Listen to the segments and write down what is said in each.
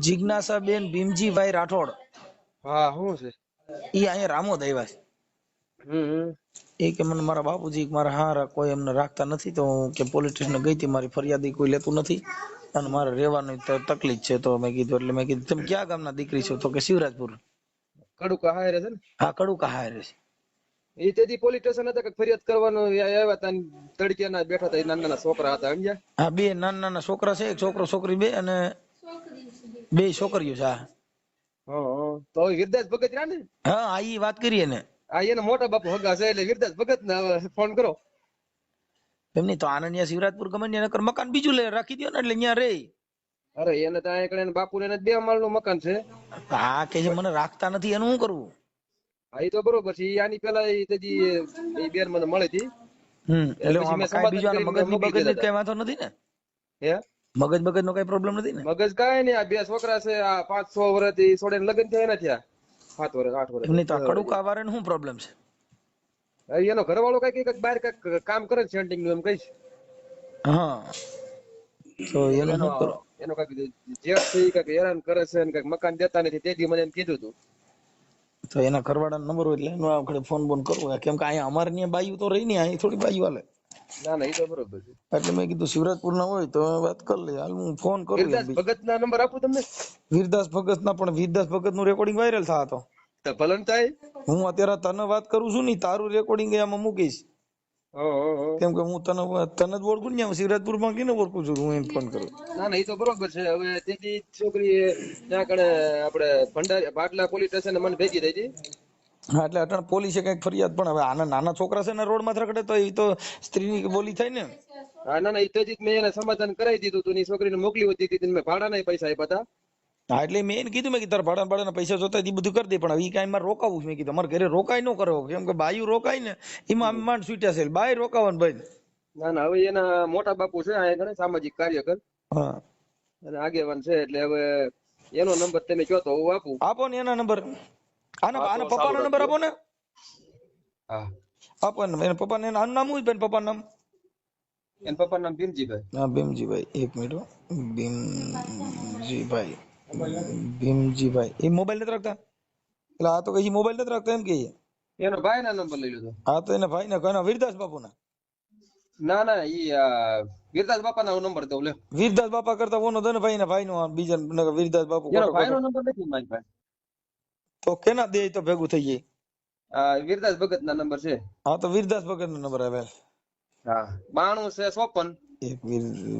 જિજ્ઞાસાબેન ભીમજીભાઈ રાઠોડ હા શું છે? ઈ અહીંયા રામોદ આવ્યા છે. એ કે મને મારા બાપુજી મારા હારા કોઈ એમને રાખતા નથી, તો હું કે પોલીસ સ્ટેશન ગઈ હતી, મારી ફરિયાદી કોઈ લેતું નથી અને મારે રહેવાની તકલીફ છે. તો મેં કીધું એટલે મેં કીધું તમે ક્યાં ગામના દીકરી છો? તો કે શિવરાજપુર. કડુકા હારે છે ને? હા, કડુકા હારે છે. એ તેથી પોલીસ સ્ટેશન હતા કે ફરિયાદ કરવાનો આવ્યા હતા, તડક્યાના બેઠા હતા, નાના નાના છોકરા હતા સમજ્યા? હા, બે નાના નાના છોકરા છે, એક છોકરો છોકરી બે અને બે છોકરીઓ છે. હા તો વીરદાસ ભગત રહ્યા ને? હા, ઈ વાત કરીએ ને. આ એના મોટા બાપુ હગા છે, એટલે વીરદાસ ભગત ને ફોન કરો. એમની તો આનંદિયા શિવરાજપુર ગમે ને નકર મકાન બીજું લે રાખી દો ને, એટલે અહીંયા રે. અરે એને ત્યાં એકડે બાપુ ને 2 માળનું મકાન છે. હા, કે જે મને રાખતા નથી એનું શું કરવું? હા એ તો બરોબર છે. આની પેલા એ બેન મને મળી હતી. એટલે કાઈ બીજો મગજની બગજની કઈ વાંધો નથી ને? હે મગજ બગજ નો કઈ પ્રોબ્લેમ નથી ને? મગજ કાંઈ નહીં. આ 2 છોકરા છે, આ 5-6 વર્ષથી છોડે લગ્ન થયા નથી. આ 7 વર્ષ 8 વર્ષ એમની તો કડુકા વાળાને શું પ્રોબ્લેમ છે? એનો ઘરવાળો કઈક બહાર કઈક કામ કરે છે, સેન્ટિંગ નું એમ કહીશ. હા, તો એનો કઈક જેઠ છે, કઈક હેરાન કરે છે ને કઈક મકાન દેતા નથી. તેથી મને એમ કીધું હતું. તો એના ઘરવાળાનો નંબર હોય એટલે એનો આપણે ફોન બોન કરવો, કેમ કે અહીંયા અમારે ત્યાં બાયું તો રહી ને, અહીં થોડી બાયું હાલે. ના ના એ તો બરોબર છે. એટલે મેં કીધું શિવરાજપુર ના હોય તો વાત કરી લે. હાલ હું ફોન કરું. વીરદાસ ભગત ના નંબર આપું તમને? વીરદાસ ભગત ના, પણ વીરદાસ ભગત નું રેકોર્ડિંગ વાયરલ થા તો ભલન થાય. હું અત્યારે તને વાત કરું છું ને, તારું રેકોર્ડિંગ એમાં મૂકીશ. કેમ કે હું તને જ ઓળખું ને, શિવરાજપુર માં કઈને ઓળખું છું, હું એને ફોન કરું. ના ના એ તો બરોબર છે. હવે તેથી છોકરી ત્યાં કણે આપણે ભંડારી ભાટલા પોલીસ સ્ટેશન મને ભેગી થઈ હતી. હા, એટલે અટણ પોલીસે કઈક ફરિયાદ, પણ હવે આના નાના છોકરા છે ને રોડ માં રખડે તો એ તો સ્ત્રીની બોલી થાય ને. હા ના ના એ તેથી મેં એને સમાધાન કરાવી દીધું હતું. છોકરીને મોકલી હતી, મેં ભાડાના પૈસા આપ્યા હતા. હા, એટલે મેં એને કીધું, મેં કીધું ભાડાના પૈસા જોતા એ બધું કરી દે, પણ એ કાંઈ મારે રોકાવું. મેં કીધું અમારે ઘરે રોકાય ન કરો, કેમ કે બાયું રોકાય ને એમાં આમ માંડ છૂટ્યા છે, બાય રોકાવાનું ભાઈ. ના ના હવે એના મોટા બાપુ છે, આ ઘણા સામાજિક કાર્યકર અને આગેવાન છે, એટલે હવે એનો નંબર તમે કહો તો હું આપું. આપો ને એના નંબર. આના પપ્પાનો નંબર આપો ને. હા આપો ને. એના પપ્પાને આનું નામ શું છે? પપ્પાનું નામ? એના પપ્પાનું નામ ભીમજીભાઈ. હા, ભીમજીભાઈ. એક મિનિટ. ભીમજીભાઈ એ મોબાઈલ નથી રાખતા? એટલે આ તો કઈ મોબાઈલ નથી રાખતા એમ કે એનો ભાઈ ના નંબર લઈ લીધો. હા, તો એના ભાઈ ને કયો? વીરદાસ બાપુ ના? ના ના ઈ વીરદાસ બાપા નો નંબર દઉં લે. વીરદાસ બાપા કરતા ઓનો દને ભાઈ ના ભાઈ નો બીજા વીરદાસ બાપુ. એનો ભાઈ નો નંબર નથી મારી પાસે. તો કેના દે તો ભેગું થઈ જાય? વીરદાસ ભગત ના નંબર છે. હા, તો વીરદાસ ભગત નો નંબર આવે. હા 92 છે 54. એક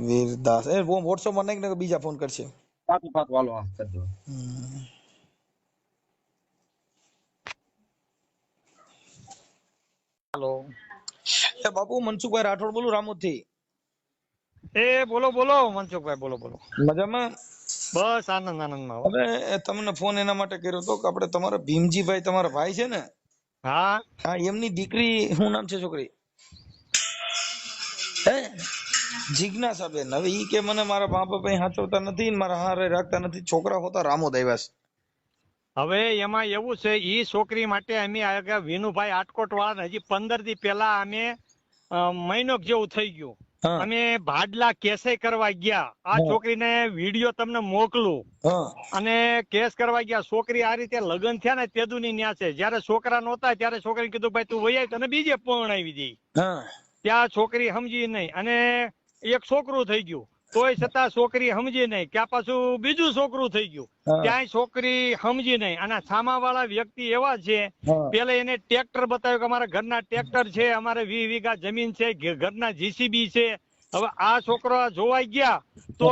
વીરદાસ એ વોટ્સએપ માં નાખી ને બીજા ફોન કરશે. પાછું વાલો આ કરી દો. હેલો એ બાપુ મનસુખભાઈ રાઠોડ બોલું, રામોદ થી. બોલો બોલો મનસુખભાઈ, બોલો બોલો. મજામાં? બસ આનંદ આનંદમાં. હવે તમને ફોન એના માટે કર્યો હતો કે આપણે તમારા ભીમજીભાઈ તમારા ભાઈ છે ને? હા હા, એમની દીકરી શું નામ છે છોકરી? હે જિજ્ઞાસાબેન. હવે ઈ કે મને મારા મા બાપ હાચવતા નથી, મારા હારે રાખતા નથી, છોકરા હોતા રામોદ આવ્યા છે. હવે એમાં એવું છે, ઈ છોકરી માટે અમે વિનુભાઈ આટકોટ વાળા હજી 15 દી પહેલા અમે મહિનો જેવું થઈ ગયું, અમે ભાડલા કેસે કરવા ગયા. આ છોકરીને વિડીયો તમને મોકલું. અને કેસ કરવા ગયા. છોકરી આ રીતે લગ્ન થયા ને તેદુની ન્યા છે. જયારે છોકરા નહોતા ત્યારે છોકરી કીધું ભાઈ તું વૈયા તને બીજે પરણાવી દઈ. ત્યાં છોકરી સમજી નહીં અને એક છોકરું થઈ ગયું. તોય છતાં છોકરી સમજી નહીં. ત્યાં પાછું બીજું છોકરું થઈ ગયું. ત્યાંય છોકરી સમજી નહીં. અને સામા વાળા વ્યક્તિ એવા છે, પેલા એને ટ્રેક્ટર બતાવ્યું કે અમારા ઘરના ટ્રેક્ટર છે, અમારે 20 વીઘા જમીન છે, ઘરના જીસીબી છે. હવે આ છોકરા જોવાઈ ગયા તો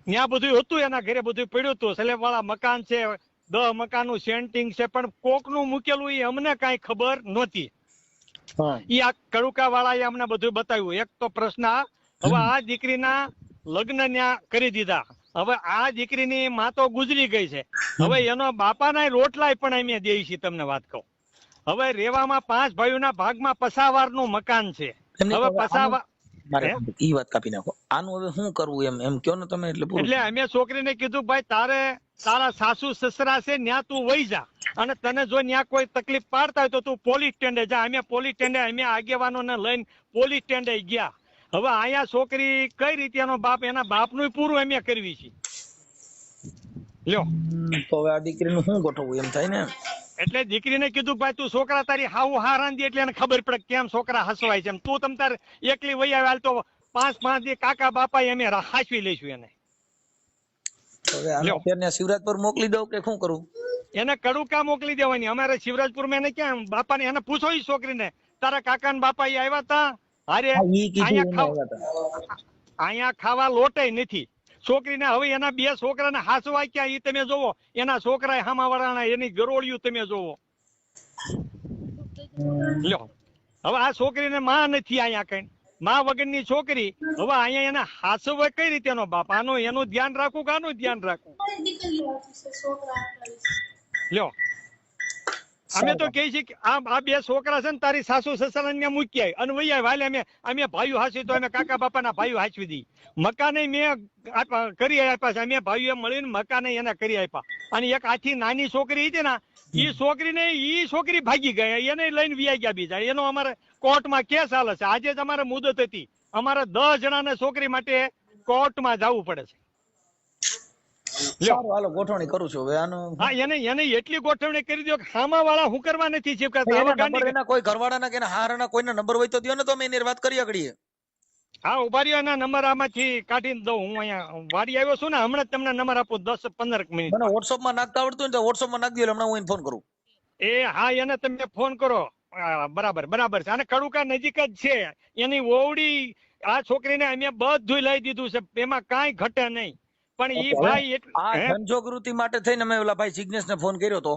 ત્યાં બધું હતું, એના ઘરે બધું પડ્યું હતું. સ્લેબ વાળા મકાન છે, 10 મકાનનું સેન્ટિંગ છે, પણ કોકનું મૂકેલું એ અમને કઈ ખબર નહોતી. ઈ આ કડુકા વાળાએ અમને બધું બતાવ્યું. એક તો પ્રશ્ન, હવે આ દીકરીના લગ્ન ન્યા કરી દીધા. હવે આ દીકરીની માં તો ગુજરી ગઈ છે. હવે એનો બાપાના રોટલાય પણ અમે દઈએ છીએ. તમને વાત કહું, હવે રેવામાં 5 ભાઈઓના ભાગમાં પસાવારનું મકાન છે. હવે પસાવાર ઈ વાત કાપી નાખો. આનું હવે શું કરવું એમ કયો ને તમે. એટલે અમે છોકરીને કીધું ભાઈ તારા સાસુ સસરા છે ન્યા તું વહી જા, અને તને જો ન્યા કોઈ તકલીફ પાડતા હોય તો તું પોલીસ સ્ટેન્ડે જા. અમે પોલીસ સ્ટેન્ડે અમે આગેવાનોને લઈને પોલીસ સ્ટેન્ડે ગયા. હવે અહીંયા છોકરી કઈ રીતે એનો બાપ, એના બાપનું પૂરું અમે કરવી છે. લ્યો તો હવે આ દીકરીનું શું ગોઠવવું એમ થાય ને. એટલે દીકરીને કીધું ભાઈ તું છોકરા તારી હાવ હારાંદી એટલે એને ખબર પડે કેમ છોકરા હસવાય છે. તું તમ તાર એકલી વહી આવે હાલ તો 5-5 દી કાકા બાપા અમે હાચવી લઈશું એને. હવે અત્યારે શિવરાજપુર મોકલી દઉં કે શું કરું? એને કડુકા મોકલી દેવાની. અમારે શિવરાજપુર માં એને ક્યાં બાપાને એને પૂછો ઈ છોકરીને તારા કાકા ને બાપા આવ્યા તા અરે અહીંયા ખાવા લોટે નથી છોકરીને. હવે એના 2 છોકરાને હાસવા ક્યાં ઈ તમે જોવો. એના છોકરા હામાવાળાના એની ગરોળિયું તમે જોવો. લ્યો હવે આ છોકરીને માં નથી અહીંયા કઈ માં વગરની છોકરી. હવે અહીંયા એને હાસવા કઈ રીતે નો બાપ? આનું એનું ધ્યાન રાખવું કે આનું ધ્યાન રાખવું? લ્યો અમે તો કહી છીએ કે આ 2 છોકરા છે ને તારી સાસુ સસરા મૂકી આવી અને વૈયા વાલે અમે ભાઈઓ હાસી તો અમે કાકા બાપાના ભાઈઓ હાચવી દી. મકાને મેં કરી આપ્યા છે. અમે ભાઈઓ મળીને મકાને એને કરી આપ્યા. અને એક આથી નાની છોકરી હતી ને ઈ છોકરી ભાગી ગયા એને લઈને વ્યાઈ ગયા બીજા. એનો અમારે કોર્ટમાં કેસ હાલે છે. આજે જ અમારે મુદત હતી. અમારે 10 જણાને છોકરી માટે કોર્ટમાં જવું પડે છે. હાલો ગોઠવણી કરું છું હવે આનો. હા એને એટલી ગોઠવણી કરી દો કે હામા વાળા હું કરવા નથી ચીપકા. કોઈ ઘરવાળાના કે હારાના કોઈના નંબર હોય તો દો ને તો અમે એની વાત કરી આગળીએ. હા ઉભા રહ્યો. એના નંબર આમાંથી કાઢીને દઉં. હું અહીંયા વાડી આવ્યો છું ને હમણાં તમને નંબર આપું 10-15 મિનિટ. મને WhatsApp માં નાખતા આવડતું હોય તો WhatsApp માં નાખી દો. હમણાં હું એને ફોન કરું. હા એને તમે ફોન કરો. બરાબર છે. અને કડુકા નજીક જ છે. એની ઓવડી આ છોકરીને અમે બધું લઈ દીધું છે. એમાં કાંઈ ઘટે નહીં. પણ ઈ ભાઈ આ જનજાગૃતિ માટે થઈને મેં ઓલા ભાઈ જિગ્નેશ ને ફોન કર્યો તો.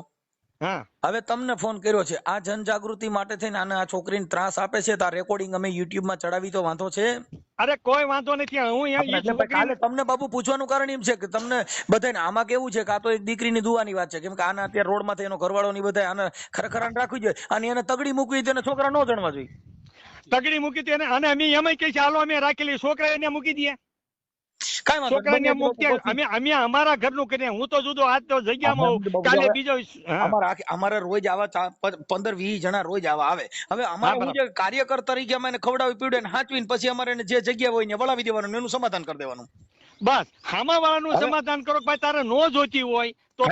હા હવે તમને ફોન કર્યો છે. આ જનજાગૃતિ માટે થઈને આને આ છોકરીને ત્રાસ આપે છે તો આ રેકોર્ડિંગ અમે YouTube માં ચડાવી તો વાંધો છે? અરે કોઈ વાંધો નથી. હું કાલે તમને બાબુ પૂછવાનું કારણ એમ છે કે તમને બધાને આમાં કેવું છે કે આ તો એક દીકરીની દુવાની વાત છે. કેમ કે આના અત્યારે રોડ માંથી એનો ઘરવાળો ની બધા આને ખરેખર રાખવી જોઈએ અને એને તગડી મૂકવી તેને છોકરા ન જણવા જોઈએ. તગડી મૂકી તેને અને અમે એમ કહીએ ચાલો અમે રાખેલી છોકરા એને મૂકી દઈએ. અમારા ઘરનું કરીને હું તો જુદો આજ તો જગ્યામાં કાલે બીજો અમારે રોજ આવા 15-20 જણા રોજ આવા આવે. હવે અમારે કાર્યકર તરીકે અમે ખવડાવી પીવડાવીને હાચવીને પછી અમારે જે જગ્યા હોય ને વળાવી દેવાનું એનું સમાધાન કરી દેવાનું. બસ હામા વાળાનું સમાધાન કરો. ભાઈ તારે નો જોતી હોય તો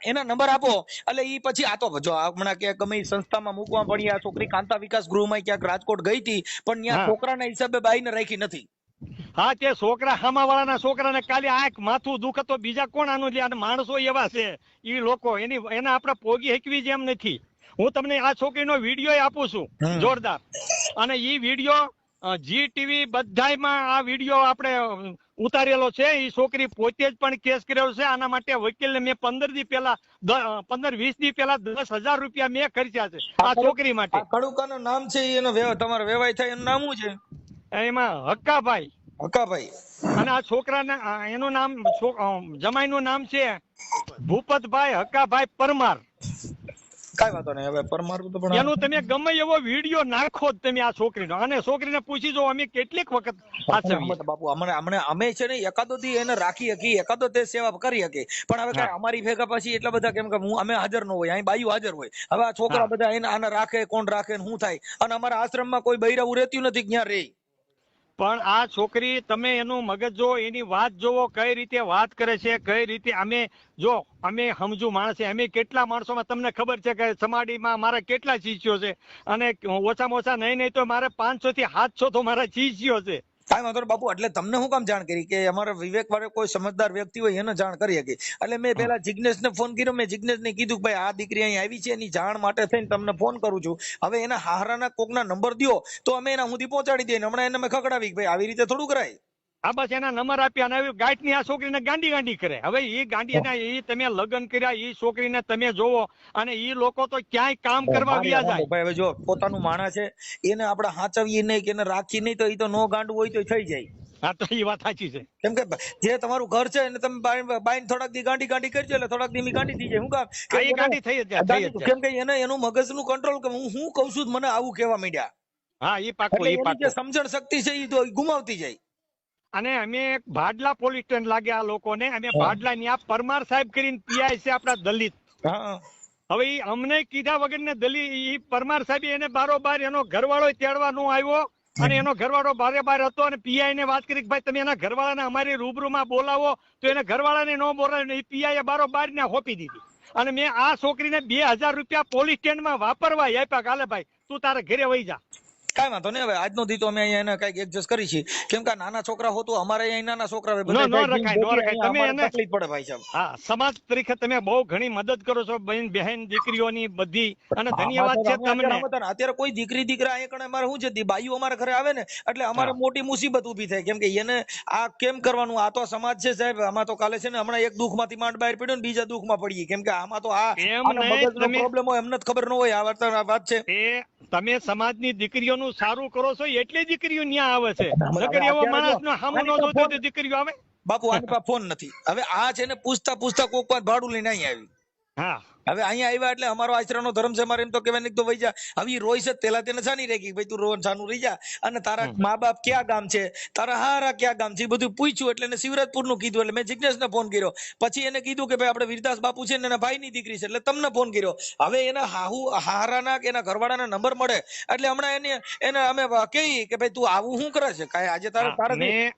એના નંબર આપો. એટલે ઈ પછી આ તો જો હમણાં કે ગમે સંસ્થામાં મૂકવા પડી. આ છોકરી કાંતા વિકાસ ગૃહમાં ક્યાંક રાજકોટ ગઈ હતી પણ ત્યાં છોકરાના હિસાબે બાઈને રાખી નથી. હા તે છોકરા હામા વાળાના છોકરાને કાલે આંખ માથું દુખે તો બીજા કોણ આનું લે? માણસો એવા છે ઈ લોકો એને આપણે પોગી હેકવી જેમ નથી. હું તમને આ છોકરીનો વિડીયો આપું છું જોરદાર. અને ઈ વિડીયો GTV બધાયમાં આ વિડીયો આપણે ઉતારેલો છે. ઈ છોકરી પોતે જ પણ કેસ કરેલો છે. આના માટે વકીલને મેં 15-20 દી પહેલા 10,000 રૂપિયા મેં ખર્ચ્યા છે આ છોકરી માટે. કડુકાનું નામ છે એનો તમારો વેવાય થાય એનું નામ શું છે? એમાં હક્કાભાઈ. અને આ છોકરાને એનું નામ જમાઈનું નામ છે ભૂપતભાઈ હક્કાભાઈ પરમાર. કઈ વાતો નહીં. હવે પરમાર તો પણ એનું તમે ગમે એવો વિડીયો નાખો તમે આ છોકરીનો અને છોકરીને પૂછી જો અમે કેટલીક વખત બાપુ અમે છે ને એકાદો દી એને રાખી હકી એકાદો તે સેવા કરી હકી પણ હવે કઈ અમારી ભેગા પછી એટલા બધા કેમ કે અમે હાજર ન હોય અહીં બાયું હાજર હોય. હવે આ છોકરા બધા એને આને રાખે કોણ રાખે શું થાય? અને અમારા આશ્રમમાં કોઈ બૈરાવું રહેતું નથી ક્યાં રે. પણ આ છોકરી તમે એનું મગજ જો એની વાત જોવો કઈ રીતે વાત કરે છે કઈ રીતે. અમે સમજુ માણસ છે. અમે કેટલા માણસોમાં તમને ખબર છે કે સમાડીમાં મારા કેટલા શિષ્યો છે અને ઓછામાં ઓછા નહીં તો મારે 500 થી 700 તો મારા શિષ્યો છે. કાંઈ વાંધો નહીં બાપુ. એટલે તમને હું કામ જાણ કરી કે અમારા વિવેક વાળે કોઈ સમજદાર વ્યક્તિ હોય એને જાણ કરી શકે. એટલે મેં પેલા જિગ્નેશ ને ફોન કર્યો. મેં જિગ્નેશ ને કીધું ભાઈ આ દીકરી અહીં આવી છે એની જાણ માટે થઈને તમને ફોન કરું છું. હવે એના હારાના કોકના નંબર દો તો અમે એના સુધી પહોંચાડી દઈએ. હમણાં એને મેં ખકડાવી ભાઈ આવી રીતે થોડું કરાય. હા બસ એના નંબર આપ્યા અને ગાંઠની આ છોકરીને ગાંડી કરે. હવે એ ગાંડીના એ તમે લગ્ન કર્યા એ છોકરીને તમે જોવો અને એ લોકો તો ક્યાંય કામ કરવા ગયા જાય. હવે જો પોતાનું માણસ છે એને આપણે હાચવીએ નહીં કે એને રાખી નહીં તો એ તો નો ગાંડું હોય તો થઈ જાય. હા તો એ વાત સાચી છે. કેમ કે જે તમારું ઘર છે એને તમે બાઈને થોડાક દી ગાંડી કરજો એટલે થોડાક દી ગાંડી થઈ જાય. હું કામ ગાંડી થઈ જાય કેમ કે એને એનું મગજનું કંટ્રોલ કે હું કઉ છું મને આવું કહેવા માંડ્યા. હા એ પાકું. જે સમજણ શક્તિ છે એ તો ગુમાવતી જાય. અને અમે ભાડલા પોલીસ સ્ટેશન લાગ્યા આ લોકોને. અમે ભાડલા ની આ પરમાર સાહેબ કરીને પીઆઈ છે આપડા દલિત. હવે અમને કીધા વગર ને દલિત પરમાર સાહેબ એને બારોબાર એનો ઘરવાળો તેડવા નો આવ્યો અને એનો ઘરવાળો બારે બાર હતો અને પીઆઈ ને વાત કરી કે ભાઈ તમે એના ઘરવાળાને અમારી રૂબરૂમાં બોલાવો તો એને ઘરવાળાને ન બોલાવે, પીઆઈ બારો બાર ને હોપી દીધી. અને મેં આ છોકરીને 2000 રૂપિયા પોલીસ સ્ટેન્ડમાં વાપરવા આપ્યા, કાલે ભાઈ તું તારે ઘરે વહી જા. કાંઈ વાંધો નહીં, હવે આજનો દી તો અમે અહીંયા એને કઈક એડજસ્ટ કરી છીએ, કેમ કે નાના છોકરા હોતું અમારે અહીંયા નાના છોકરા તકલીફ પડે ભાઈ સાહેબ. હા, સમાજ તરીકે તમે બહુ ઘણી મદદ કરો છો બહેન દીકરીઓની બધી, અને ધન્યવાદ છે તમને. અત્યારે કોઈ દીકરી દીકરા અહીંયા કણે અમારે શું છે, બાઈઓ અમારા ઘરે આવે ને એટલે અમારે મોટી મુસીબત ઉભી થાય, કેમ કે એને આ કેમ કરવાનું, આ તો સમાજ છે સાહેબ. આમાં તો કાલે છે ને હમણાં એક દુઃખ માંથી માંડ બહાર પડ્યો ને બીજા દુઃખમાં પડીએ, કેમ કે આમાં તો આ મગજનો પ્રોબ્લેમ હોય, એમને જ ખબર ન હોય આ વાત છે. તમે સમાજની દીકરીઓનું સારું કરો છો એટલે દીકરીઓ ન્યા આવે છે, નકર એવો માણસ નો સામો ન જોતો તો દીકરીઓ આવે. બાપુ આની પાસે ફોન નથી, હવે આ છે ને પૂછતા પૂછતા કોક પાસે ભાડું લઈને અહીં આવી. હા, હવે અહીંયા આવ્યા એટલે અમારો આશ્રયનો ધર્મ છે, મારે એમ તો કહેવાય નહીં તો વઈ જા. હવે રોય છે પેલા તેને સાની રહી ગઈ, ભાઈ તું રોવન સાનું રહી જા, અને તારા મા બાપ ક્યાં ગામ છે, તારા હારા ક્યાં ગામ છે, એ બધું પૂછ્યું. એટલે એને શિવરાજપુર નું કીધું, એટલે મેં જિજ્ઞેશને ફોન કર્યો. પછી એને કીધું કે ભાઈ આપણે વીરદાસ બાપુ છે ને એના ભાઈની દીકરી છે, એટલે તમને ફોન કર્યો. હવે એના હારાના કે એના ઘરવાળાના નંબર મળે એટલે હમણાં એને અમે કહી કે ભાઈ તું આવું શું કરે છે, કાંઈ આજે તારા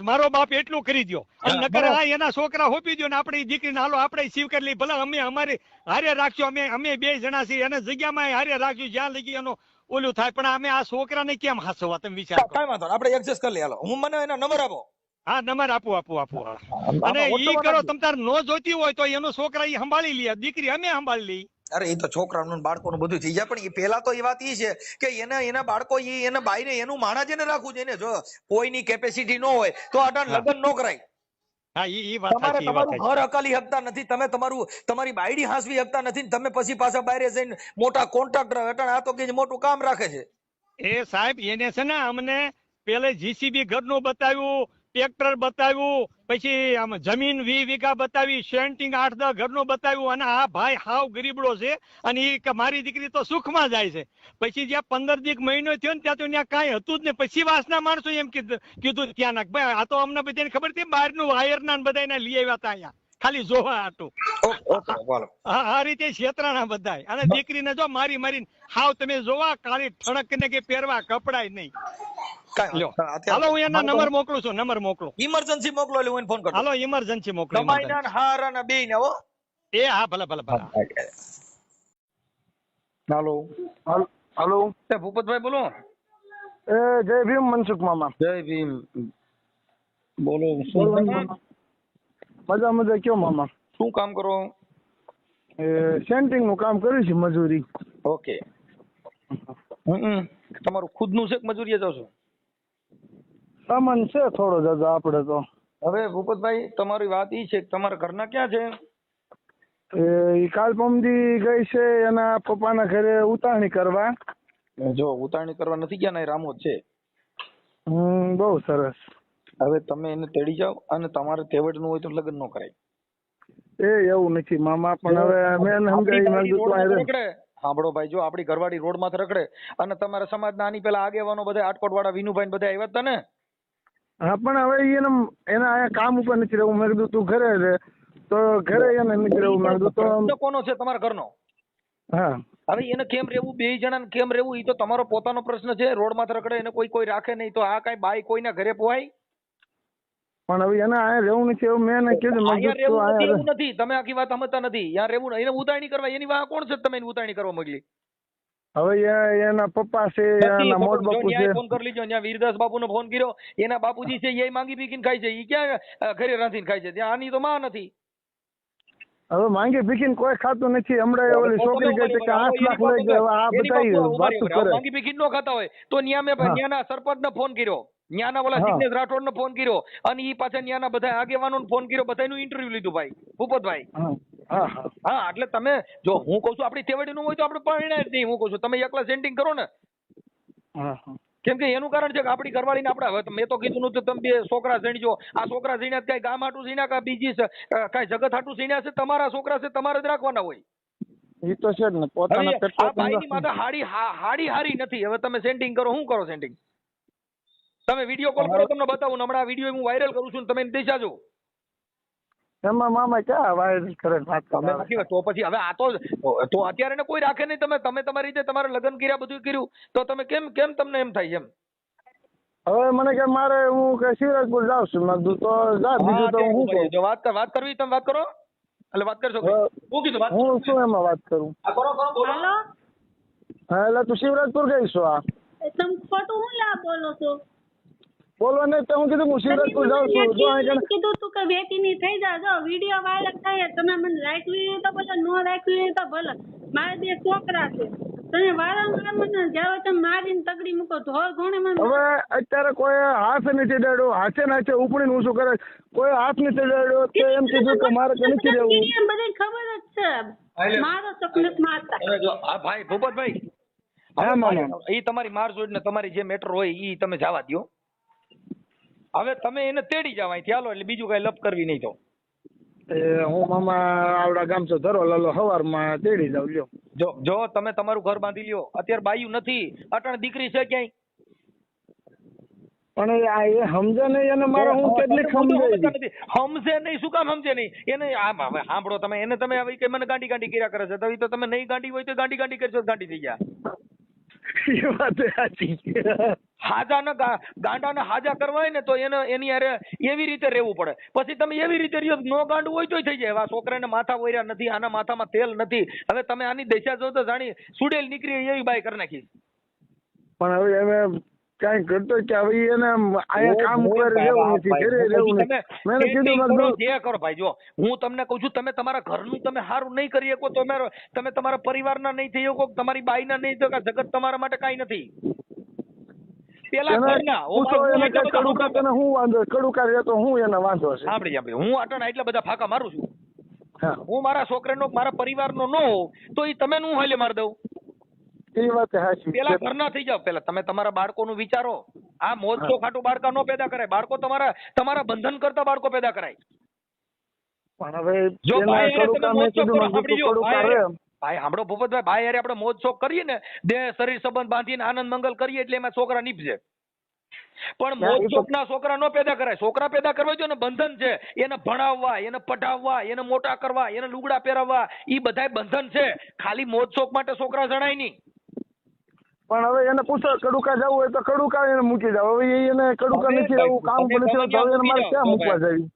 મારો બાપ એટલું કરી દો, નકર એના છોકરા હોપી દો ને આપણે દીકરીને હાલો આપણે સીવ કરી લઈ, ભલે અમે અમારી હારે રાખજો, અમે 2 જણા છીએ, એને જગ્યામાં હારે રાખજો જ્યાં લગી એનો ઓલું થાય, પણ અમે આ છોકરાને કેમ હાસવા, તમે વિચાર કરો. કાંઈ વાંધો આપણે એડજસ્ટ કરી લઈએ, હાલો હું મને એનો નંબર આપો. હા, નંબર આપું. અને ઈ કરો તમ તાર નો જોતી હોય તો એનો છોકરા ઈ સંભાળી લે, દીકરી અમે સંભાળી લઈ. અરે એ તો છોકરાનું બાળકોનું બધું થઈ જાય, પણ એ પેલા તો એ વાત એ છે કે એના બાળકો એના બાઈને એનું માણા છે ને રાખવું જોઈએ ને. જો કોઈની કેપેસિટી ન હોય તો અટાણ લગ્ન ન કરાય. હા, ઈ વાત સાચી. તમારું ઘર અકાલી હકતા નથી, તમે તમારી બાયડી હાંસવી હકતા નથી, તમે પછી પાછા બહાર જઈને મોટા કોન્ટ્રાક્ટર અટાણ આ તો કે મોટું કામ રાખે છે. એ સાહેબ એને છે ને અમને પેલે જીસીબી ઘરનું બતાવ્યું, ટ્રેક્ટર બતાવ્યું, પછી આમ જમીન 20 વીઘા બતાવી, સેન્ટિંગ 8-10 ઘરનું બતાવ્યું, અને આ ભાઈ હાવ ગરીબડો છે, અને ઈ મારી દીકરી તો સુખમાં જાય છે. પછી જ્યાં 15 દી મહિનો થયો ને ત્યાં તો ત્યાં કાંઈ હતું જ ને, પછી વાસના માણસો એમ કીધું ત્યાં ના ભાઈ આ તો અમને બધાને ખબર હતી, બહારનું વાયર ના બધાને લઈ આવ્યા હતા અહીંયા ખાલી જોવા હતું. આ રીતે છેતરાના બધાય, અને દીકરીને જો મારીને હાવ તમે જોવા કાળી ઠણક ને કે પહેરવા કપડાય નહીં. હાલો હું એના નંબર મોકલું છું, નંબર મોકલો. ઇમરજન્સી મોકલો એટલે હું ફોન કરું. હાલો ઇમરજન્સી મોકલો. હારાના બેયને હો. એ હા, ભલે. હાલો ભૂપતભાઈ બોલો. જય ભીમ મનસુખ મામા. જય ભીમ બોલો. મજા કયો મામા? શું કામ કરો? સેન્ટિંગ નું કામ કર્યું છે, મજૂરી. ઓકે. તમારું ખુદનું છે કે મજૂરીએ જાવ છો? સામાન છે થોડો દાદા આપણે તો. હવે ભૂપતભાઈ તમારી વાત ઈ છે કે તમારા ઘરના ક્યાં છે? એ કાલ પમદી ગઈ છે એના પપ્પાના ઘરે ઉતારણી કરવા. જો ઉતારણી કરવા નથી ગયા ને, રામોદ છે. બહુ સરસ. હવે તમે એને તેડી જાઓ, અને તમારે તેવડનું હોય તો લગ્ન ન કરાય. એવું નથી મામા, પણ હવે મેં સમજાવી. સાંભળો ભાઈ, જો આપડી ઘરવાળી રોડ માંથી રખડે અને તમારા સમાજના આની પેલા આગેવાનો બધા આટકોટ વાળા વિનુભાઈ બધા આવ્યા હતા ને. હા, પણ હવે એના અહીંયા કામ ઉપર નથી રહેવું. મેં કીધું તું ઘરે રહે, તો ઘરે એને નથી રહેવું. મેં કીધું તો કોનો છે તમારા ઘરનો? હા. હવે એને કેમ રહેવું, 2 જણાને કેમ રહેવું, એ તો તમારો પોતાનો પ્રશ્ન છે. રોડ માંથી રખડે એને કોઈ રાખે નહીં, તો આ કઈ બાઈ કોઈના ઘરે પોવાય? પણ હવે એને અહીંયા રહેવું નથી એવું મેં કીધું. એવું નથી, તમે આખી વાત સમજતા નથી. યાર રહેવું એને ઉતારણી કરવા, એની વાત કોણ છે તમે એને ઉતારણી કરવા મોકલી? હવે એના પપ્પા છે, એના મોટ બાપુ છે. ફોન કરી લીજો, ત્યાં વીરદાસ બાપુ નો ફોન કર્યો, એના બાપુજી છે એ માંગી પીકીને ખાય છે. એ ક્યાં ઘરે રાંધીને ખાય છે? ત્યાં આની તો માં નથી. હવે માંગી પીકીને કોઈ ખાતું નથી. હમણાં ઓલી છોકરી કહે છે કે 8 લાખ લઈ ગયો. આ બધા વાત કરે. માંગી પીકીને ન ખાતા હોય તો ન્યાના સરપંચ ને ફોન કર્યો, ન્યાના ઓલા જિગ્નેશ રાઠોડ ને ફોન કર્યો, અને ઈ પાછા ન્યાના બધા આગેવાનો ફોન કર્યો, બધાનું ઇન્ટરવ્યુ લીધું ભાઈ ભૂપતભાઈ. હા, એટલે તમે જો હું કઉ છું આપડી તેવડી નું હોય તો આપણે પરિણામ જ નહીં. હું કઉ છું તમે એકલા સેન્ટિંગ કરો ને, કેમ કે એનું કારણ છે કે આપડી ઘરવાળી ને આપણે હવે મેં તો કીધું નતું તમે 2 છોકરા ઝીણજો. આ છોકરા ઝીણ્યા કઈ ગામ હાટું ઝીણ્યા કે બીજી કઈ જગત હાટું ઝીણ્યા છે? તમારા છોકરા છે, તમારે જ રાખવાના હોય. એ તો છે ને, પોતાના આ ભાઈની માથે હાડી હારી નથી. હવે તમે સેન્ટિંગ કરો, શું કરો સેન્ટિંગ? તમે વિડીયો કોલ કરો, તમને બતાવું. હમણાં વિડીયો હું વાયરલ કરું છું, તમે દેખાજો. એમાં મામા ક્યાં વાયરલ કરે વાત તમે કરે. નથી તો પછી હવે આ તો અત્યારે ને કોઈ રાખે નહીં. તમે તમારી રીતે તમારે લગ્ન કર્યા બધું કર્યું તો તમે કેમ તમને એમ થાય એમ? હવે મને કે મારે હું કે શિવરાજપુર જાઉં છું મેં કીધું તો જા, બીજું તો હું કહું. જો વાત કરવી તમે વાત કરો, એટલે વાત કરશો. હું કીધું વાત હું શું એમાં વાત કરું? કરો બોલો. હા એટલે તું શિવરાજપુર ગઈ છો? આ તમે ખોટું હું લા બોલો છો? બોલવા નહીં તો હું કીધું હું શિવરાજપુર જાઉં છું. જો અહીં કીધું તું કે વેચીની થઈ જા, જો વિડીયો વાયરલ થાય તમે મને રાખવી તો ભલે, નો રાખવી તો ભલે, મારે 2 છોકરા છે. તમે વારંવાર મને જ્યારે તમે મારીને તગડી મૂકો ધોળ ઘોણે મને. હવે અત્યારે કોઈ હાથ નથી ચડાડ્યો, હાથે નાચે ઉપડીને હું શું કરે, કોઈ હાથ નથી ચડાડ્યો તો એમ કીધું કે મારે કે નથી રહેવું. બધી ખબર જ છે મારો સપને મારતા. જો આ ભાઈ ભૂપતભાઈ, હા મામા, એ તમારી મારઝોડ ને તમારી જે મેટર હોય એ તમે જવા દો. હવે તમે એને તેડી જાવ અહીંથી, હાલો, એટલે બીજું કઈ લપ કરવી નહીં. તો હું મામા આવડા ગામ છો ધરો લાલો સવારમાં તેડી જાવ. લ્યો જો તમે તમારું ઘર બાંધી લ્યો. અત્યારે બાયું નથી, અટાણ દીકરી છે ક્યાંય? પણ આ એ સમજે નહીં એને મારે હું કેટલીક સમજાવી. સમજે નહીં, શું કામ સમજે નહીં? એને હવે સાંભળો તમે, એને તમે હવે કે મને ગાંડી કર્યા કરે છે, તો તમે નહીં ગાંડી હોય તો ગાંડી કરશો, ગાંડી થઈ ગયા. એ વાત સાચી. હાજા ને ગાંડા ને હાજા કરવા હોય ને તો એની હારે એવી રીતે રહેવું પડે. પછી તમે એવી રીતે રહ્યો, નો ગાંડું હોય તોય થઈ જાય. આ છોકરાને માથા વોર્યા નથી, આના માથામાં તેલ નથી. હવે તમે આની દશા જો તો જાણી સુડેલ નીકળી એવી બાઈ કરી નાખી. પણ હવે અમે કઈ કરતો કે હવે એને અહીંયા કામ ઉપર રહેવું નથી, ઘરે રહેવું નથી. મેં કીધું જે કરો ભાઈ, જો હું તમને કહું છું, તમે તમારા ઘરનું તમે સારું નહીં કરી શકો, તમે તમારા પરિવારના નહીં થઈ શકો, તમારી બાઈના નહીં થયો, જગત તમારા માટે કાંઈ નથી. પેલા ઘરના કડુકા તને હું વાંધો, કડુકા રહેતો હું એને વાંધો છે. સાંભળી હું અટણ એટલા બધા ફાંકા મારું છું. હું મારા છોકરાનો મારા પરિવારનો ન હોઉં તો એ તમે નું હાલે મારી દઉં. એ વાત સાચી. પેલા ઘરના થઈ જાવ. પેલા તમે તમારા બાળકોનું વિચારો. આ મોજ તો ખાટું બાળકા નો પેદા કરાય. બાળકો તમારા બંધન કરતા બાળકો પેદા કરાય. પણ હવે જો ભાઈ સાંભળો ભૂપતભાઈ, ભાઈ યારે આપણે મોજ શોખ કરીએ ને, દેહ શરીર સંબંધ બાંધીને આનંદ મંગલ કરીએ એટલે એમાં છોકરા નીપજે. પણ મોજ શોખ ના છોકરા નો પેદા કરાય. છોકરા પેદા કરવા જો ને બંધન છે. એને ભણાવવા, એને પઢાવવા, એને મોટા કરવા, એને લુગડા પહેરાવવા, એ બધાય બંધન છે. ખાલી મોજ શોખ માટે છોકરા જણાય નહીં. પણ હવે એને પૂછો કડુકા જવું હોય તો કડુકા એને મૂકી જાવ. હવે એને કડુકા નથી રહેવું, કામ પર નથી, મારે ક્યાં મૂકવા જાય?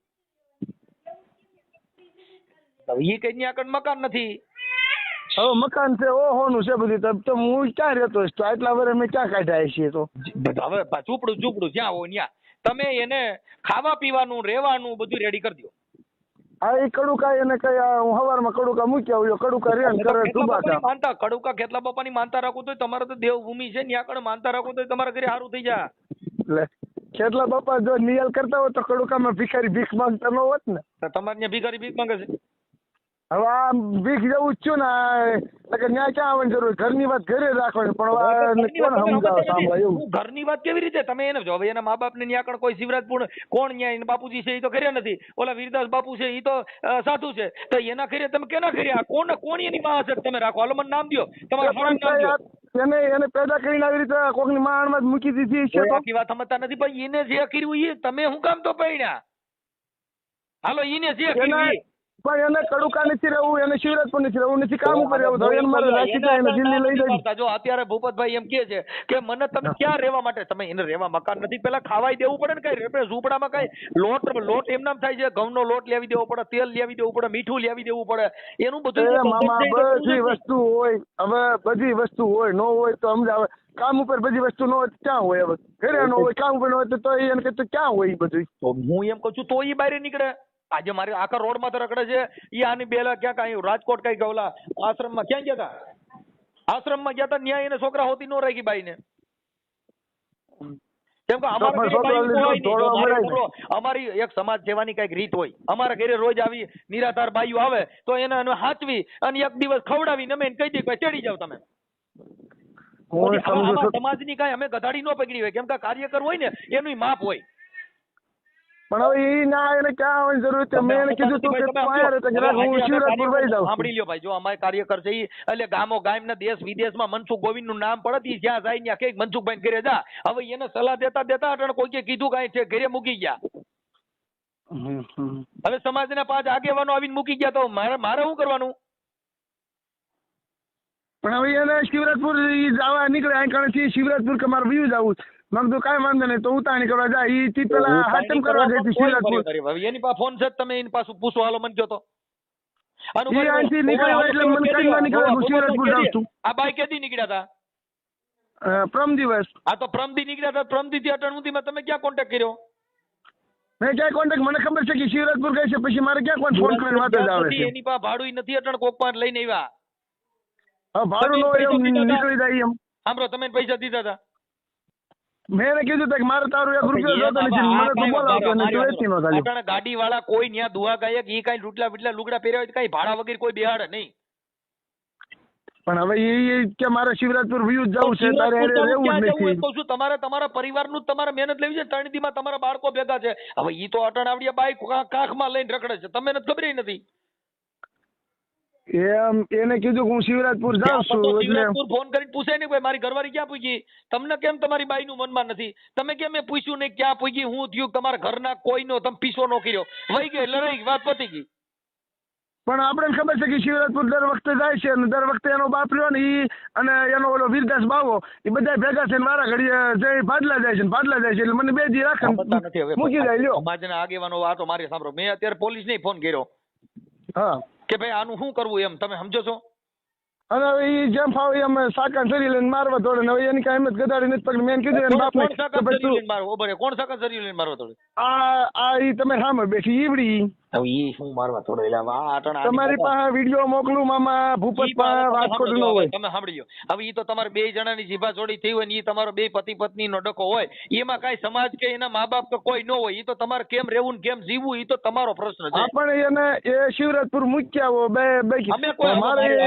એ કઈ ની આગળ મકાન નથી. હવે મકાન છે, ઓહોનું છે બધું, તો હું ક્યાં રહેતો તો આટલા વર્ષ મેં ક્યાં કાઢ્યા છીએ? તો હવે ઝૂંપડું જ્યાં હોય ત્યાં તમે એને ખાવા પીવાનું રહેવાનું બધું રેડી કરી દો. હા એ કડુકા એને કઈ હું સવારમાં કડુકા મૂકી આવ્યો, કડુકા રે કરે ડુબાકા માનતા. કડુકા ખેતલા બાપાની માનતા રાખવું તો તમારે તો દેવભૂમિ છે, ત્યાં આગળ માનતા રાખવું તો તમારા ઘરે સારું થઈ જાય. એટલે ખેતલા બાપા જો નિયલ કરતા હોય તો કડુકામાં ભિખારી ભીખ માંગતા ન હોત ને. તમારે ત્યાં ભિખારી ભીખ માંગે છે. હવે આ ભીખ જવું જ છું ને, એટલે ત્યાં ક્યાં આવવાની જરૂર? ઘરની વાત ઘરે રાખવાની. પણ કોણ સમજાવે સાંભળે એવું? ઘરની વાત કેવી રીતે? તમે એને જો હવે એના મા બાપ ને ત્યાં કોઈ શિવરાજપુર કોણ ત્યાં બાપુજી છે એ તો ઘરે નથી. ઓલા વીરદાસ બાપુ છે એ તો સાધુ છે, તો એના ઘરે તમે કેના ઘરે? આ કોણ એની માં હશે તમે રાખો? હાલો મને નામ દો, તમારા નામ દો. એને પેદા કરીને આવી રીતે કોકની માણમાં જ મૂકી દીધી છે. બાકી વાત સમજતા નથી. પણ એને જે કર્યું એ તમે શું કામ તો પૈણ્યા? હાલો એને જે કર્યું પણ એને કડુકા નથી રહેવું, એને શિવરાજપુર નથી રહેવું, નથી કામ ઉપર રહેવું. દિલ્હી લઈ જાય. જો અત્યારે ભૂપતભાઈ એમ કે છે કે મને તમે ક્યાં રહેવા માટે, તમે એને રહેવા મકાન નથી, પેલા ખાવાય દેવું પડે ને. કઈ આપણે ઝૂંપડામાં કઈ લોટ એમ નામ થાય છે, ઘઉંનો લોટ લેવી દેવો પડે, તેલ લેવી દેવું પડે, મીઠું લેવી દેવું પડે, એનું બધું. મામા બધી વસ્તુ હોય. હવે બધી વસ્તુ હોય, નો હોય તો સમજાવે. કામ ઉપર બધી વસ્તુ નો હોય ક્યાં હોય? હવે ઘરે નો હોય, કામ ઉપર નો હોય તો એને કહેતું ક્યાં હોય બધું? હું એમ કઉ છું તો એ બહાર નીકળે. આજે મારે આખા રોડ માં તો રખડે છે. એ આની બેલા ક્યાં કઈ રાજકોટ કઈ ગયેલા આશ્રમમાં ક્યાં ગયા હતા? આશ્રમમાં ગયા હતા, ન્યાય એને છોકરા હોતી નો રાખી બાઈ ને. કેમ કે અમારી એક સમાજ સેવાની કઈક રીત હોય. અમારા ઘરે રોજ આવી નિરાધાર બાઈઓ આવે તો એને હાચવી અને એક દિવસ ખવડાવી અમે કહી દઈએ ચડી જાવ તમે. સમાજની કઈ અમે ગધાડી નો પકડી હોય, કેમ કે કાર્યકર હોય ને એનું માપ હોય. પણ હવે એ ના એને ક્યાં આવવાની જરૂર છે? મેં એને કીધું તું કે તું આયા રહે તો હું શિવરાજપુર વહી જાઉં. સાંભળી લ્યો ભાઈ, જો અમારે કાર્યકર છે એટલે ગામો ગામ ના દેશ વિદેશમાં મનસુખ ગોવિંદ નું નામ પડે, જ્યાં જાય ત્યાં કઈક મનસુખભાઈ ઘરે જા. હવે એને સલાહ દેતા અટણ કોઈ કીધું કઈ છે ઘરે મૂકી ગયા. હવે સમાજના 5 આગેવાનો આવીને મૂકી ગયા તો મારે શું કરવાનું? પણ હવે એને શિવરાજપુર જવા નીકળે અહીં કણે શિવરાજપુર કે મારે વ્યૂ જવું મેં કીધું કાંઈ વાંધો નહીં તો ઉતાણી કરવા જાય એ પેલા હાથમ કરવા ગઈ હતી શિવરાજપુર. એની પાસે ફોન છે તમે એની પાસે પૂછો હાલો મને કહો તો. અહીંથી નીકળ્યા એટલે મને કઈ નીકળે હું શિવરાજપુર જાઉં છું. આ બાઈ કેદી નીકળ્યા હતા? પ્રમ દિવસ. આ તો પ્રમદી નીકળ્યા હતા. પ્રમદી થી અટણ સુધીમાં તમે ક્યાં કોન્ટેક્ટ કર્યો? મેં ક્યાં કોન્ટેક્ટ મને ખબર છે કે શિવરાજપુર ગઈ છે પછી મારે ક્યાં કોણ ફોન કરીને વાત જ આવે છે. એની પાસે ભાડું નથી અટણ કોક પાંચ લઈને આવ્યા. હા ભાડું નો નીકળી જાય એમ. સાંભળો તમે પૈસા દીધા હતા? મેં એને કીધું કે મારે તારું 1 રૂપિયો જોતો નથી મને તો બોલાવતો નથી વેચી નો થાય. અટણ ગાડી વાળા કોઈ ન્યા દુઆ ગાયક ઈ કઈ લૂટલા બીટલા લુગડા પહેર્યા હોય કઈ ભાડા વગર કોઈ બેહાડે નહીં. પણ હવે એ કે મારે શિવરાજપુર વ્યૂ જવું છે તારે રહેવું જ નથી. કહું છું તમારે તમારા પરિવારનું તમારે મહેનત લેવી છે. 3 દીમાં તમારા બાળકો ભેગા છે. હવે ઈ તો અટણ આવડિયા બાઈક કાખમાં લઈને રખડે છે તમને નથી ખબર નથી. એમ એને કીધું હું શિવરાજપુર જાઉં છું એટલે શિવરાજપુર ફોન કરીને પૂછે ને ભાઈ મારી ઘરવાળી ક્યાં પૂછી? તમને કેમ તમારી બાઈ નું મનમાં નથી? તમે કેમ મેં પૂછ્યું નહીં ક્યાં પૂછી હું થયું તમારા ઘરના કોઈનો તમે પીસો નો કર્યો વહી ગયો લડાઈ વાત પતી ગઈ. પણ આપણે ખબર છે કે શિવરાજપુર દર વખતે જાય છે અને દર વખતે એનો બાપ રહ્યો ને ઈ અને એનો ઓલો વીરદાસ બાવો એ બધા ભેગા થઈને વારા ઘડીએ જઈ ભાડલા જાય છે એટલે મને 2 દી રાખે મૂકી જાય લ્યો. સમાજના આગેવાનો આ તો મારી સાંભળો મેં અત્યારે પોલીસ ને ફોન કર્યો. હા કે ભાઈ આનું શું કરવું એમ તમે સમજો છો? અને હવે એ જેમ ફાવે એમ સાકા સરી લઈને મારવા દોડે ને હવે એની કઈ હિંમત ગદાડી નથી પકડી. મેં કીધું એના બાપને કોણ સાકા સરી લઈને મારવા દોડે? આ ઈ તમે સામે બેઠી ઈવડી હવે ઈ શું મારવા દોડે? એટલે આ અટણ તમારી પાસે વિડિયો મોકલું મામા ભૂપત રાજકોટ નો હોય તમે સાંભળ્યો. હવે ઈ તો તમારે 2 જણાની જીભા જોડી થઈ હોય ને ઈ તમારો 2 પતિ પત્ની નો ડકો હોય એમાં કઈ સમાજ કે એના મા બાપ કે કોઈ ન હોય. ઈ તો તમારે કેમ રહેવું ને કેમ જીવવું ઈ તો તમારો પ્રશ્ન છે. પણ એને એ શિવરાજપુર મૂક્યા હો બે અમે કોઈ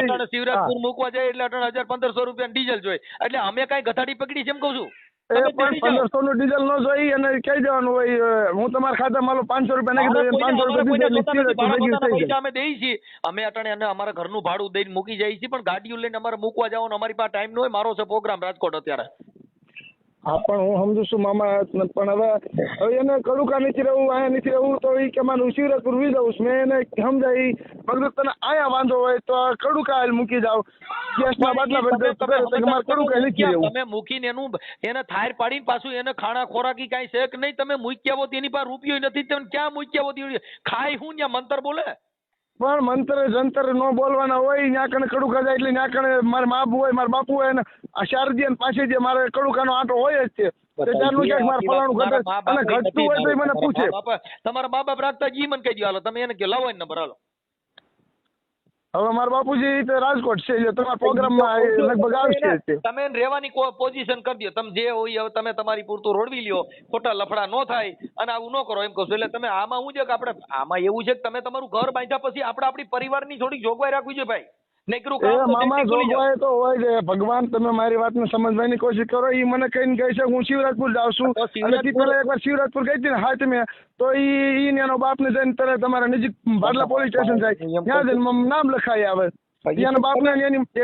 અટણ શિવરાજપુર મૂકવા જાય એટલે અટણ 1500 રૂપિયા ડીઝલ જોઈએ એટલે અમે કઈ ગધાડી પકડી છે એમ કહું છું. પણ 1500 નું ડીઝલ ન જોઈ અને કહી દેવાનું હોય હું તમારા ખાતામાં 500 રૂપિયા નાખી દઉં 500 રૂપિયા પૈસા અમે દઈએ છીએ. અમે અટણે અને અમારા ઘરનું ભાડું દઈને મૂકી જઈએ છીએ પણ ગાડીઓ લઈને અમારે મૂકવા જવાનું અમારી પાસે ટાઈમ ન હોય. મારો છે પ્રોગ્રામ રાજકોટ અત્યારે. હા પણ હું સમજુ છું મામા પણ હવે એને કડુકા નથી રહેવું અહીંયા નથી રહેવું તો એ કે મારું શિવરાજપુર વી જાઉં છું. મેં એને સમજાવી મગર તને અહીંયા વાંધો હોય તો કડુકા મૂકી જાવ ગેસના બાટલા તમારે કડુકા નથી રહેવું. તમે મૂકીને એને થાર પાડીને પાછું એને ખાણા ખોરાકી કઈ છે કે નહીં? તમે મૂક્યા હોત એની પાસે રૂપિયો નથી તમે ક્યાં મૂક્યા હોત? ખાય હું ત્યાં મંતર બોલે પણ મંત્ર જંતર નો બોલવાના હોય ત્યાં કણે કડુકા જાય એટલે ત્યાં કણે મારે બાપુ હોય મારા બાપુ હોય ને આ શારદી અને પાસે જે મારે કડુકાનો આંટો હોય જ છે. મારે ફલાણું ઘટે અને ઘટતું હોય તો મને પૂછે તમારા મા બાપ રાખતા જી મને કહી દો હાલો તમે એને કે લાવો નંબર હાલો. હવે મારા બાપુજી તો રાજકોટ છે એટલે તમારા પ્રોગ્રામમાં લગભગ આવશે. તમે રહેવાની પોઝિશન કરી દો તમે જે હોય હવે તમે તમારી પૂરતું રોડવી લ્યો ખોટા લફડા ન થાય અને આવું ન કરો એમ કહું છું. એટલે તમે આમાં શું છે કે આપણે આમાં એવું છે કે તમે તમારું ઘર બાંધ્યા પછી આપણે આપણી પરિવારની થોડીક જોગવાઈ રાખવી જોઈએ ભાઈ. મામા જોગવાઈ તો હોય છે ભગવાન તમે મારી વાતને સમજવાની કોશિશ કરો. એ મને કહીને કહે છે હું શિવરાજપુર જાઉં છું અને પેલા એકવાર શિવરાજપુર ગઈ હતી ને હાથ મેં તો ઈ એનો બાપને જઈને તરત તમારા નજીક ભાડલા પોલીસ સ્ટેશન જાય ત્યાં જઈને નામ લખાઈ આવે. એના બાપને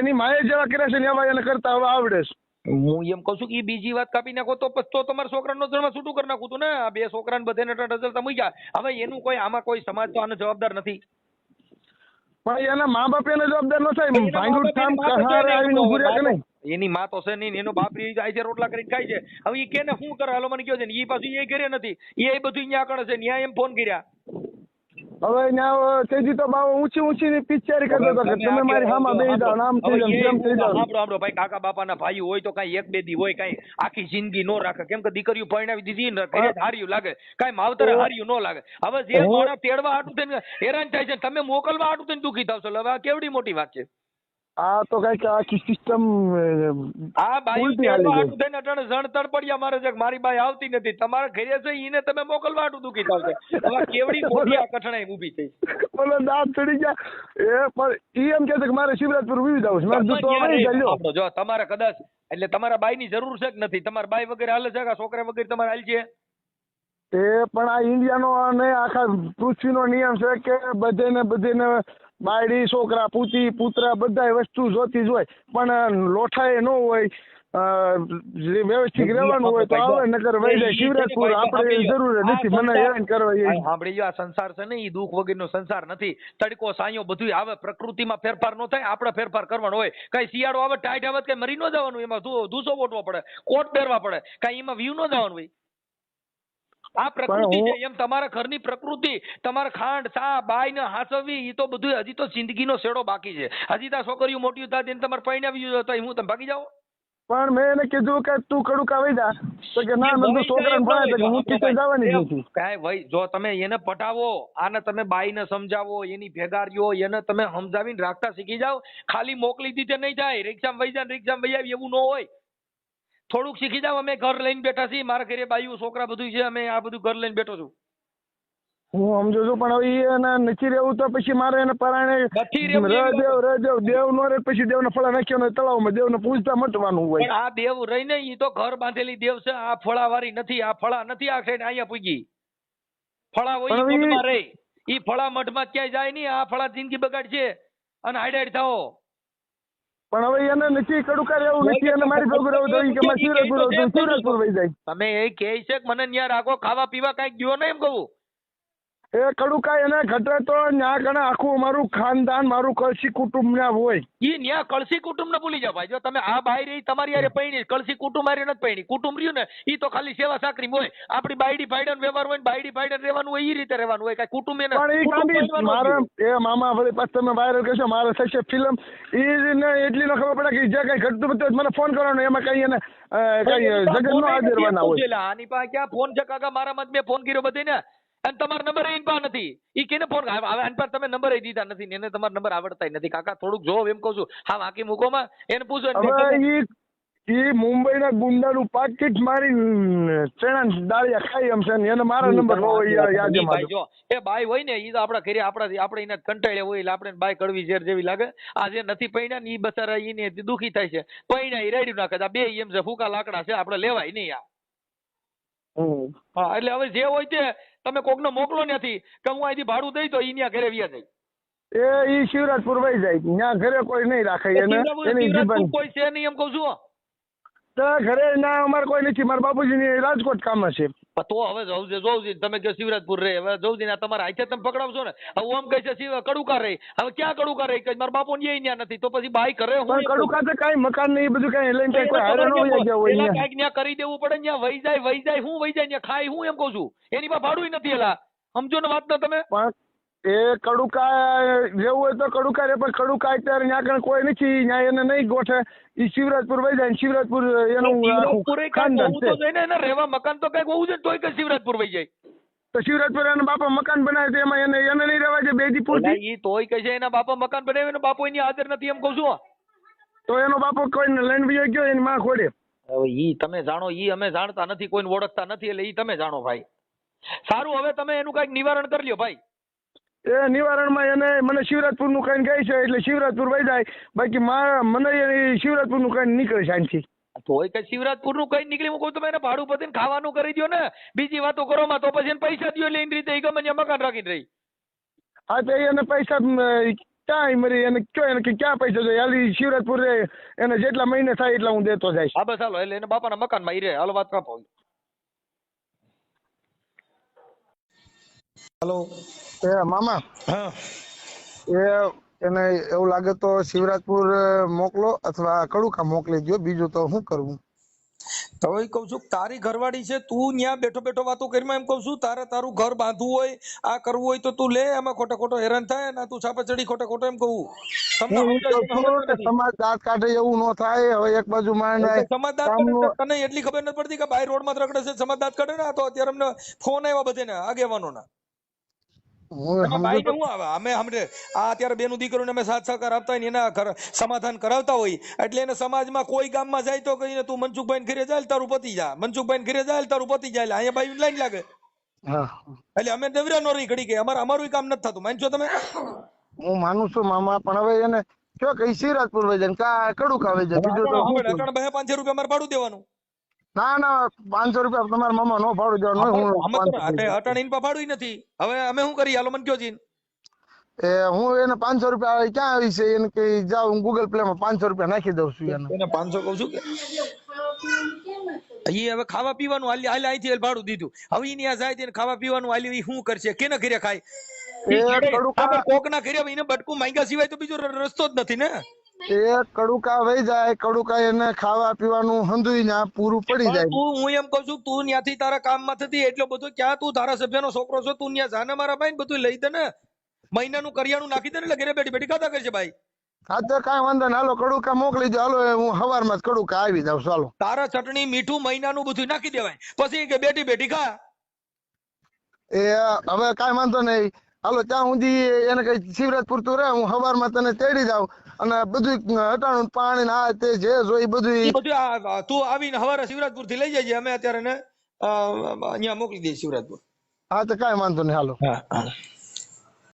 એની માએ જેવા કર્યા છે ને એવા એને કરતા હવે આવડે છે. હું એમ કઉ છું કે બીજી વાત કાપી નાખો તો પછી તમારા છોકરાનો જન્મ છૂટું કરી નાખું તું ને. આ 2 છોકરાને બધાને રઝળતા મૂક્યા. હવે એનું કોઈ આમાં કોઈ સમાજ તો આનો જવાબદાર નથી. પણ એના મા બાપ એને જવાબદાર ન થાય ભાંગુડ કામ કહારે આવીને ઉભું રહે કે નહીં? એની માં તો છે નહીં એનો બાપ જાય છે રોટલા કરીને ખાય છે. હવે એ કેને શું કરે હાલો મને કહો છે ને એ પાછું એ ઘરે નથી એ બધું અહીંયા કરે છે ન્યા એમ ફોન કર્યા. હવે ન્યા તેજી તો બાવો ઊંચી પિક્ચર કરતો હતો કે તમે મારી હામાં બેહી જાવ નામ થઈ જાય એમ થઈ જાય. સાંભળો ભાઈ કાકા બાપાના ભાઈ હોય તો કઈ 1-2 દી હોય કઈ આખી જિંદગી નો રાખે કેમ કે દીકરીઓ પરણાવી દીધી ને ઘરે હાર્યું લાગે કઈ માવતરે હાર્યું નો લાગે. હવે જે માણસ તેડવા હાટું થઈને હેરાન થાય છે તમે મોકલવા હાટું થઈને દુખી થાવ છો. હવે આ કેવડી મોટી વાત છે? આ તો કઈક આખી સિસ્ટમ આ બાઈ તેડવા હાટું થઈને અટાણે જણતર પડ્યા મારે છે મારી બાઈ આવતી નથી તમારે ઘરે છે ઈને તમે મોકલવા હાટું દુખી થાવ છો. હવે કેવડી મોટી આ કઠણાઈ ઊભી થઈ. બોલો દાંત ચડી ગયા એ પણ ઈ એમ કહે છે કે મારે શિવરાજપુર વી જાવ છે. જો તમારે કદાચ એટલે તમારા બાઈ ની જરૂર છે કે નથી? તમારા બાઈ વગેરે હાલે છે કે છોકરા વગેરે તમારે હાલ છે? એ પણ આ ઇન્ડિયાનો અને આખા પૃથ્વીનો નિયમ છે કે બધેને બાયડી છોકરા પૂતી પુત્ર બધા વસ્તુ જોતી જ હોય પણ લોઠાએ ન હોય વ્યવસ્થિત રહેવાનું હોય તો આવે, નકર વહી જાય શિવરાજપુર. આપણે જરૂર નથી મને હેરાન કરવા. સાંભળી જો, આ સંસાર છે ને એ દુઃખ વગરનો સંસાર નથી. તડકો સાયો બધું આવે, પ્રકૃતિમાં ફેરફાર ન થાય, આપણે ફેરફાર કરવાનો હોય. કઈ શિયાળો આવે ટાઈટ આવે કઈ મરી ન જવાનું, એમાં ધૂસો ઓટવો પડે, કોટ પહેરવા પડે, કઈ એમાં વ્યૂ ન જવાનું હોય. આ પ્રકૃતિ છે, એમ તમારા ઘરની પ્રકૃતિ, તમારા ખાંડ ચા બાઈ ને હાસવી, એ તો બધું હજી તો જિંદગીનો છેડો બાકી છે. હજી તો છોકરીઓ મોટી થતી તમારે પરણાવી તો હું તમે ભાગી જાઓ. પણ મેં એને કીધું કે તું કડુકા વઈ જા, તો કે ના મેં છોકરાને ભણાય તો હું કિચન જવાની નથી. કાંઈ ભાઈ જો તમે એને પટાવો, આને તમે બાઈને સમજાવો, એની ભેગા રહ્યો, એને તમે સમજાવીને રાખતા શીખી જાઓ. ખાલી મોકલી દીધે નહીં થાય, રિક્ષામાં વઈ જાય રિક્ષામાં વઈ આવી એવું ન હોય. થોડુંક શીખી જાવ. અમે ઘર લઈને બેઠા છીએ, મારા ઘરે બાયું છોકરા બધું છે, અમે આ બધું ઘર લઈને બેઠો છું. હું સમજુ છું, પણ હવે એને નથી રહેવું તો પછી મારે એને પરાણે દેવ નો રે, પછી દેવ ને ફળા નાખ્યો તળાવમાં, દેવ ને પૂજતા મટવાનું હોય. આ દેવ રહી ને એ તો ઘર બાંધેલી દેવ છે, આ ફળા વાળી નથી. આ ફળા નથી આ સાઈડ અહીંયા પૂગી. ફળા હોય મઠમાં રહે, ઈ ફળા મઠમાં ક્યાંય જાય નહીં. આ ફળા જિંદગી બગાડશે અને હાઈડ થાઓ. પણ હવે એને નથી કડુકા રહેવું નથી, એને મારી ભેગું રહેવું તો કે શિવરાજપુર વહી જાય. તમે એ કહે છે કે મને ત્યાં રાખો, ખાવા પીવા કઈક ગયો ને એમ કહું. એ કડુકા એને ઘટે તો ન્યા કણે આખું મારું ખાનદાન, મારું કળશી કુટુંબ ના હોય. ઈ ન્યા કળશી કુટુંબ ને ભૂલી જાવ ભાઈ. જો તમે આ બાઈ રહી તમારી યારે પૈણી, કળશી કુટુંબ હારે નથી પૈણી. કુટુંબ રહ્યું ને ઈ તો ખાલી સેવા સાકરી હોય. આપડી બાયડી ભાઈડન વ્યવહાર હોય, બાયડી ભાઈડન રહેવાનું હોય, ઈ રીતે રહેવાનું હોય. કઈ કુટુંબ એને મારે એ મામા વળી પાછું તમે વાયરલ કરશો મારે થશે ફિલ્મ, ઈ ને એટલી ન ખબર પડે કે જે કઈ ઘટતું બધું મને ફોન કરવાનો, એમાં કઈ એને કઈ જગત નો આદરવાના હોય. આની પાસે ક્યાં ફોન છે કાકા? મારા મત મેં ફોન કર્યો બધે ને, અને તમારો નંબર એની પાસે નથી. ઈ કેને ફોન આની પાસે તમે નંબર દીધા નથી ને એને તમારો નંબર આવડતા નથી. કાકા થોડુંક જોવો એમ કહું છું. હા બાકી મૂકોમાં એને પૂછો. ઈ મુંબઈના ગુંડાનું પાકીટ મારી ચણા દાળિયા ખાઈ એમ છે, એને મારા નંબર નો યાદ જો એ બાઈ હોય ને ઈ તો આપડા ઘરે આપણે એને કંટાળ્યા હોય એટલે આપણે બાઈ કડવી ઝેર જેવી લાગે. આ જે નથી પૈણા ને ઈ બસારા ઈને દુખી થાય છે. પૈણા ઈ રેડી નાખે. આ બે એમ છે ફૂકા લાકડા છે, આપણે લેવાય નહીં આ. હા એટલે હવે જે હોય તે તમે કોકને મોકલો નથી કે હું અહીંથી ભાડું દઈ તો ઈ ન્યા ઘરે વ્યા જાય. ઈ શિવરાજપુર વહી જાય, ત્યાં ઘરે કોઈ નહીં રાખે એને, એની જીવન કોઈ છે નહીં એમ કહું છું. ઘરે ના અમારે કોઈ નથી, મારા બાપુજી ની રાજકોટ કામ છે. તો હવે જોઉં તમે કે શિવરાજપુર રે, હવે જોઉં તમારા હાથે તમે પકડાવશો ને. હવે આમ કહે છે કડુકા રે, હવે ક્યાં કડુકા રે? મારા બાપુ ને ત્યાં નથી તો પછી બાઈ કરે હું કડુકા તો કઈ મકાન નહીં, બધું કઈ લઈને કોઈ હારે ન વહી ગયા હોય. કઈક ત્યાં કરી દેવું પડે, ત્યાં વહી જાય હું વહી જાય, ત્યાં ખાય હું એમ કહું છું. એની પાસે ભાડું નથી. એલા સમજો ને વાત. ને તમે એ કડુકા જેવું હોય તો કડુકા રે, પણ કડુકા અત્યારે ત્યાં કોઈ નથી, ત્યાં એને નહીં ગોઠે. ઈ શિવરાજપુર વહી જાય, શિવરાજપુર એનું ખાનદાન છે. એને રહેવા મકાન તો કઈક હોવું જોઈએ, તોય કે શિવરાજપુર વહી જાય. તો શિવરાજપુર એના બાપા મકાન બનાવે તો એમાં એને નહીં રહેવા છે બેજી પૂરતી. ઈ તોય કહે છે એના બાપા મકાન બનાવે, એનો બાપો એની હાજર નથી એમ કહું છું. તો એનો બાપો કોઈને લઈને વહી ગયો, એની માં ખોડે. હવે ઈ તમે જાણો, ઈ અમે જાણતા નથી, કોઈને ઓળખતા નથી, એટલે ઈ તમે જાણો ભાઈ. સારું હવે તમે એનું કઈક નિવારણ કરી લ્યો ભાઈ. એ નિવારણમાં એને મને શિવરાજપુર નું કઈ કહે છે એટલે શિવરાજપુર વહી જાય, બાકી મને શિવરાજપુર નું કઈ નીકળે શાંતિ. તોય કઈ શિવરાજપુર નું કઈ નીકળી, હું કહું તમે એને ભાડું પતીને ખાવાનું કરી દો ને, બીજી વાતો કરો માં તો પછી એને પૈસા દો એટલે એની રીતે ગમે ત્યાં મકાન રાખીને રહી. હા તો એને પૈસા ક્યાં મરી, એને કયો એને ક્યાં પૈસા જોઈએ? હાલી શિવરાજપુર રે, એને જેટલા મહિને થાય એટલા હું દેતો જઈશ. હા બસ હાલો, એટલે એને બાપાના મકાન માં રે. હાલો વાત કાપો. હેલો મામા, હા એને એવું લાગે તો શિવરાજપુર મોકલો અથવા કડુકા મોકલી દો, બીજું તો શું કરવું? તો એ કઉ છું તારી ઘરવાળી છે, તું ત્યાં બેઠો બેઠો વાતો કરીમાં એમ કઉ છું તારું ઘર બાંધવું હોય, આ કરવું હોય તો તું લે, એમાં ખોટો હેરાન થાય ને તું છાપે ચડી ખોટો એમ કહું. સમાજ દાંત કાઢે એવું ન થાય. હવે એક બાજુ સમાજ દાંત કાઢે, તને એટલી ખબર નથી પડતી કે બાય રોડ માં રખડે છે સમાજ દાંત કાઢે ને. તો અત્યારે અમને ફોન આવ્યા બધે ને આગેવાનો ના, અત્યારે બેનું દીકરીઓને અમે સાથ સહકાર આપતા હોય એના સમાધાન કરાવતા હોય, એટલે એને સમાજમાં કોઈ ગામમાં જાય તો કહીને તું મનસુખભાઈ ઘરે જાય તારું પતી જા, મનસુખભાઈ ઘરે જાય તારું પતી જાય, અહીંયા બાઈ લાઈન લાગે. એટલે અમે દેવરા નો રહી ઘડી કે અમારું કામ નથી થતું. માનશો તમે? હું માનું છું મામા, પણ હવે એને કયો કઈ શિવરાજપુર વહી જાય કા કડુકા વહી જાય, બીજું તો 500 રૂપિયા અમારે ભાડું દેવાનું. ના 500 રૂપિયા તમારા મામા નો ભાડું દેવાનું. અટાણી ભાડું નથી. હવે અમે શું કરીએ? હાલો મને કયો જીન. હું એને 500 રૂપિયા ક્યાં આવી છે એને કે જાવ હું ગૂગલ પ્લે માં 500 રૂપિયા નાખી દઉં છું એને 500 કહું છું કે ઈ હવે ખાવા પીવાનું હાલ અહીંથી ભાડું દીધું, હવે ઈ ત્યાં જાય તેને ખાવા પીવાનું હાલ્યું, ઈ શું કરશે, કેના ઘરે ખાય? કોકના ઘરે એને બટકું માંગ્યા સિવાય તો બીજો રસ્તો જ નથી ને. એ કડુકા વહી જાય, કડુકા એને ખાવા પીવાનું હંધુઈ ના પૂરું પડી જાય. હું એમ કઉ છું તું ત્યાંથી તારા કામમાં થતી એટલો બધો ક્યાં તું ધારાસભ્યનો છોકરો છો, તું ત્યાં જાને મારા ભાઈ બધું લઈ દે ને, મહિનાનું કરિયાણું નાખી દે ને એટલે ઘરે બેઠી બેઠી ખાતા કરશે ભાઈ. હા તો કાંઈ વાંધો નહીં, હાલો કડુકા મોકલી દો, હાલો હું સવારમાં જ કડુકા આવી જાઉં. ચાલો તારા ચટણી મીઠું મહિનાનું બધું નાખી દેવાય, પછી કે બેઠી બેઠી ખા. એ હવે કાંઈ વાંધો નહીં, હાલો ત્યાં સુધી એને કઈ શિવરાજપુર તું રહે, હું સવારમાં તને તેડી જાઉં અને બધું હટાણું પાણી આ તે જે જોઈ બધું તું આવીને સવારે શિવરાજપુર થી લઈ જજે, અમે અત્યારે ને અહીંયા મોકલી દઈએ શિવરાજપુર. હા તો કાંઈ વાંધો નહીં, હાલો. હા.